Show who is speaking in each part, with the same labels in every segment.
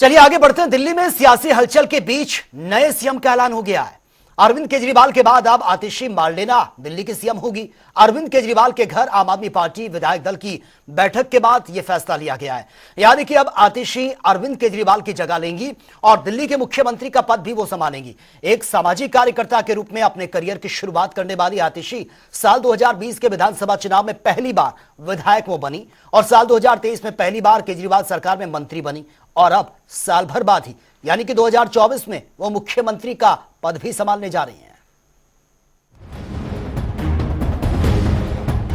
Speaker 1: चलिए आगे बढ़ते हैं। दिल्ली में सियासी हलचल के बीच नए सीएम का ऐलान हो गया है। अरविंद केजरीवाल के बाद अब आतिशी मार्लेना दिल्ली की सीएम होगी। अरविंद केजरीवाल के घर आम आदमी पार्टी विधायक दल की बैठक के बाद यह फैसला लिया गया है। यानी कि अब आतिशी अरविंद केजरीवाल की जगह लेंगी और दिल्ली के मुख्यमंत्री का पद भी वो संभालेंगी। एक सामाजिक कार्यकर्ता के रूप में अपने करियर की शुरुआत करने वाली आतिशी साल 2020 के विधानसभा चुनाव में पहली बार विधायक वो बनी और साल 2023 में पहली बार केजरीवाल सरकार में मंत्री बनी और अब साल भर बाद ही यानी कि 2024 में वो मुख्यमंत्री का पद भी संभालने जा रही हैं।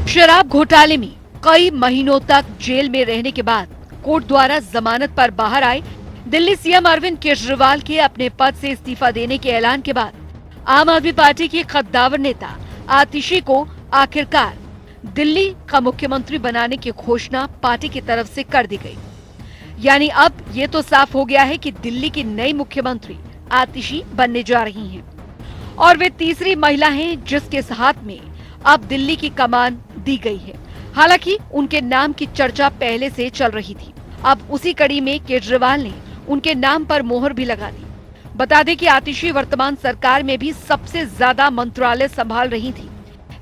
Speaker 2: शराब घोटाले में कई महीनों तक जेल में रहने के बाद कोर्ट द्वारा जमानत पर बाहर आए दिल्ली सीएम अरविंद केजरीवाल के अपने पद से इस्तीफा देने के ऐलान के बाद आम आदमी पार्टी के कद्दावर नेता आतिशी को आखिरकार दिल्ली का मुख्यमंत्री बनाने की घोषणा पार्टी की तरफ से कर दी गई। यानी अब ये तो साफ हो गया है कि दिल्ली की नई मुख्यमंत्री आतिशी बनने जा रही हैं और वे तीसरी महिला हैं जिसके हाथ में अब दिल्ली की कमान दी गई है। हालांकि उनके नाम की चर्चा पहले से चल रही थी। अब उसी कड़ी में केजरीवाल ने उनके नाम पर मोहर भी लगा दी। बता दें कि आतिशी वर्तमान सरकार में भी सबसे ज्यादा मंत्रालय संभाल रही थी।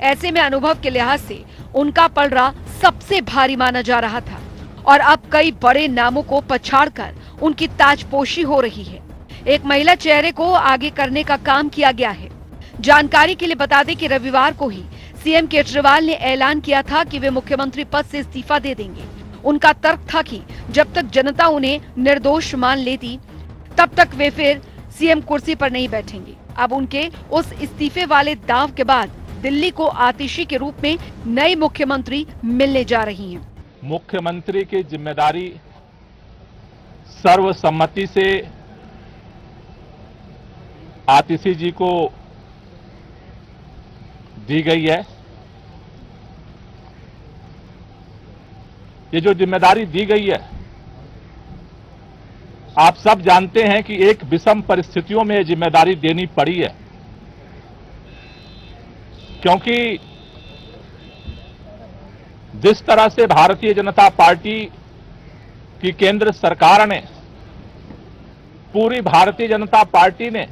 Speaker 2: ऐसे में अनुभव के लिहाज से उनका पलड़ा सबसे भारी माना जा रहा था और अब कई बड़े नामों को पछाड़कर उनकी ताजपोशी हो रही है। एक महिला चेहरे को आगे करने का काम किया गया है। जानकारी के लिए बता दें कि रविवार को ही सीएम केजरीवाल ने ऐलान किया था कि वे मुख्यमंत्री पद से इस्तीफा दे देंगे। उनका तर्क था कि जब तक जनता उन्हें निर्दोष मान लेती तब तक वे फिर सीएम कुर्सी पर नहीं बैठेंगे। अब उनके उस इस्तीफे वाले दाव के बाद दिल्ली को आतिशी के रूप में नई मुख्यमंत्री मिलने जा रही हैं।
Speaker 3: मुख्यमंत्री की जिम्मेदारी सर्वसम्मति से आतिशी जी को दी गई है। ये जो जिम्मेदारी दी गई है, आप सब जानते हैं कि एक विषम परिस्थितियों में ये जिम्मेदारी देनी पड़ी है, क्योंकि जिस तरह से भारतीय जनता पार्टी की केंद्र सरकार ने, पूरी भारतीय जनता पार्टी ने,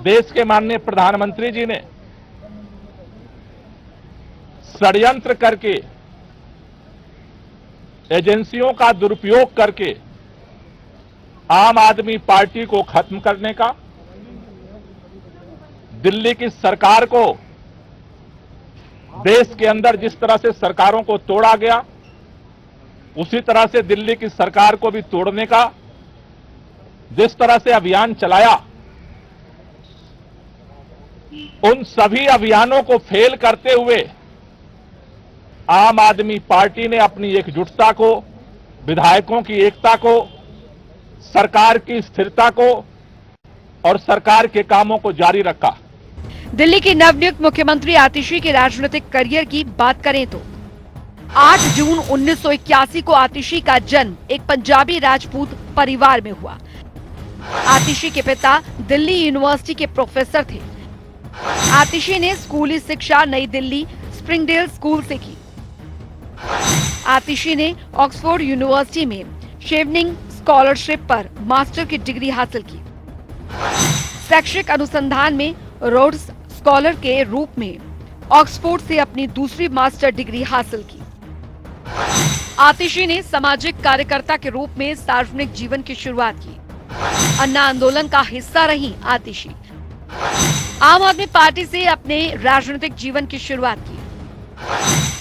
Speaker 3: देश के माननीय प्रधानमंत्री जी ने षड्यंत्र करके, एजेंसियों का दुरुपयोग करके आम आदमी पार्टी को खत्म करने का, दिल्ली की सरकार को, देश के अंदर जिस तरह से सरकारों को तोड़ा गया उसी तरह से दिल्ली की सरकार को भी तोड़ने का जिस तरह से अभियान चलाया, उन सभी अभियानों को फेल करते हुए आम आदमी पार्टी ने अपनी एकजुटता को, विधायकों की एकता को, सरकार की स्थिरता को और सरकार के कामों को जारी रखा।
Speaker 2: दिल्ली की नवनियुक्त मुख्यमंत्री आतिशी के राजनीतिक करियर की बात करें तो 8 जून 1981 को आतिशी का जन्म एक पंजाबी राजपूत परिवार में हुआ। आतिशी के पिता दिल्ली यूनिवर्सिटी के प्रोफेसर थे। आतिशी ने स्कूली शिक्षा नई दिल्ली स्प्रिंगडेल स्कूल से की। आतिशी ने ऑक्सफोर्ड यूनिवर्सिटी में शेवनिंग स्कॉलरशिप पर मास्टर की डिग्री हासिल की। शैक्षिक अनुसंधान में रोड्स स्कॉलर के रूप में ऑक्सफोर्ड से अपनी दूसरी मास्टर डिग्री हासिल की। आतिशी ने सामाजिक कार्यकर्ता के रूप में सार्वजनिक जीवन की शुरुआत की। अन्ना आंदोलन का हिस्सा रही आतिशी। आम आदमी पार्टी से अपने राजनीतिक जीवन की शुरुआत की।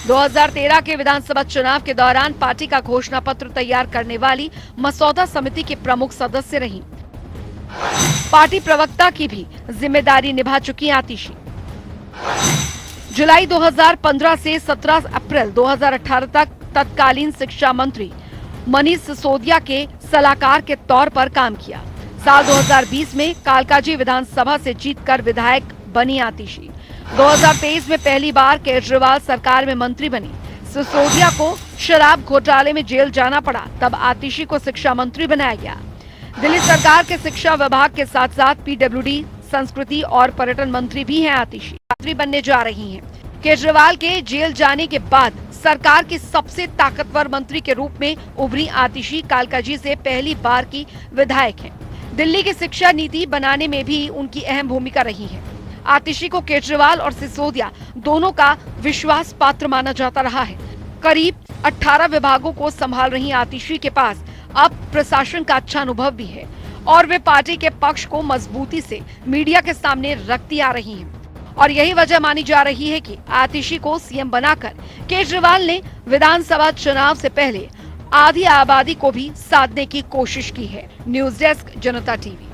Speaker 2: 2013 के विधानसभा चुनाव के दौरान पार्टी का घोषणा पत्र तैयार करने वाली मसौदा समिति के प्रमुख सदस्य रही। पार्टी प्रवक्ता की भी जिम्मेदारी निभा चुकी आतिशी। जुलाई 2015 से 17 अप्रैल 2018 तक तत्कालीन शिक्षा मंत्री मनीष सिसोदिया के सलाहकार के तौर पर काम किया। साल 2020 में कालकाजी विधानसभा से जीतकर विधायक बनी आतिशी। 2023 में पहली बार केजरीवाल सरकार में मंत्री बनी। सिसोदिया को शराब घोटाले में जेल जाना पड़ा, तब आतिशी को शिक्षा मंत्री बनाया गया। दिल्ली सरकार के शिक्षा विभाग के साथ साथ पीडब्ल्यूडी, संस्कृति और पर्यटन मंत्री भी हैं आतिशी। मंत्री बनने जा रही हैं। केजरीवाल के जेल जाने के बाद सरकार के सबसे ताकतवर मंत्री के रूप में उभरी आतिशी कालकाजी से पहली बार की विधायक हैं। दिल्ली की शिक्षा नीति बनाने में भी उनकी अहम भूमिका रही है। आतिशी को केजरीवाल और सिसोदिया दोनों का विश्वास पात्र माना जाता रहा है। करीब 18 विभागों को संभाल रही आतिशी के पास अब प्रशासन का अच्छा अनुभव भी है और वे पार्टी के पक्ष को मजबूती से मीडिया के सामने रखती आ रही हैं। और यही वजह मानी जा रही है कि आतिशी को सीएम बनाकर केजरीवाल ने विधानसभा चुनाव से पहले आधी आबादी को भी साधने की कोशिश की है। न्यूज डेस्क, जनता टीवी।